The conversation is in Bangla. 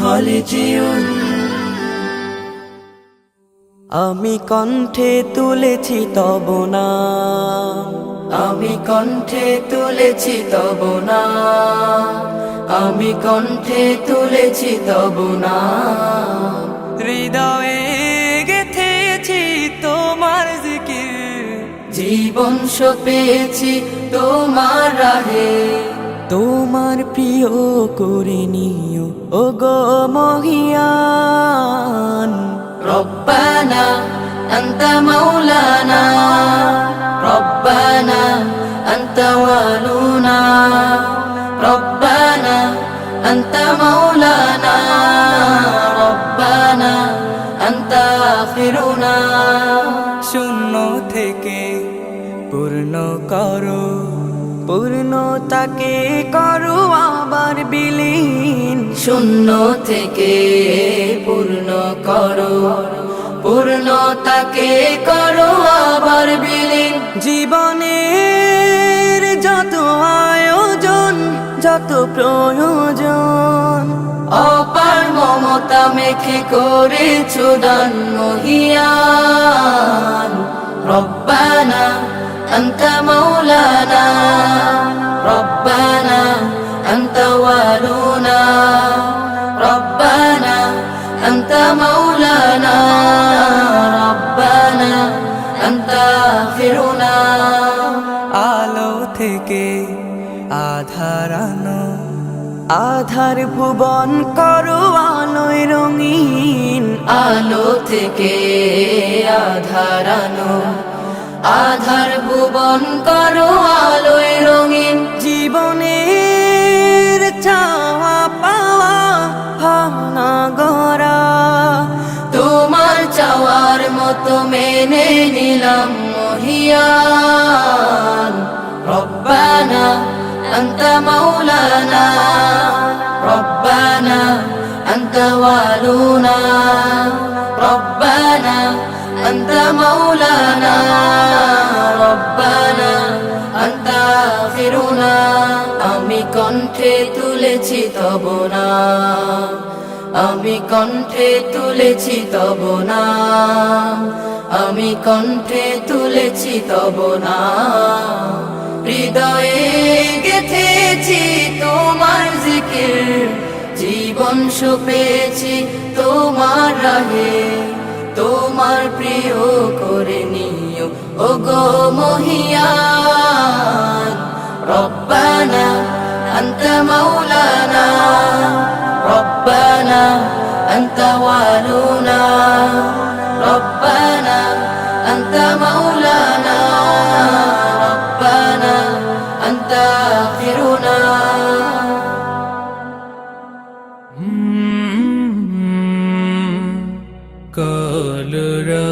হলে জীবন। আমি কণ্ঠে তুলেছি তব নাম, আমি কণ্ঠে তুলেছি তব নাম, আমি কণ্ঠে তুলেছি তব নাম। হৃদয়ে গেথেছি তোমার জিকির, জীবন সপেছি তোমার রাহে। তোমার প্রিয় করে নিও ও গো মহিয়ান। রব্বানা আনতা মাওলানা, রব্বানা আনতা ওয়ালুনা, রব্বানা আনতা মাওলানা, রব্বানা আনতা আখিরুনা। শূন্য থেকে পূর্ণ করো, পূর্ণতাকে করো আবার বিলীন। শূন্য থেকে পূর্ণ করো, পূর্ণতাকে করো আবার বিলীন। জীবনের যত আয়োজন, যত প্রয়োজন, অপার মমতা মেখে করেছো দান মহিয়ান। রব্বানা আনতা মাওলানা, রব্বানা আনতা ওয়ালুনা, রব্বানা আনতা মাওলানা, রব্বানা আনতা আখিরুনা। আলো থেকে আধার আনো, আধার ভুবন করো আলোয় রঙিন। আলো থেকে আধার আনো, আধার ভুবন করো আলোয় রঙিন। জীবনের চাওয়া পাওয়া ভাঙা গড়া, তোমার চাওয়ার মতো মেনে নিলাম মহিয়ান। রব্বানা আনতা মাওলানা, রব্বানা আনতা ওয়ালুনা, রব্বানা আনতা মাওলানা, রব্বানা আনতা আখিরুনা। আমি কণ্ঠে তুলেছি তব নাম, আমি কণ্ঠে তুলেছি তব নাম, আমি কণ্ঠে তুলেছি তব নাম। হৃদয়ে গেথেছি তোমার জিকির, জীবন সপেছি তোমার রাহে। তোমার প্রিয় করে নিও ও গো মহিয়ান। রব্বানা আনতা মাওলানা, রব্বানা আনতা ওয়ালুনা, রব্বানা আনতা মাওলানা, রব্বানা আনতা আখিরুনা। কলরা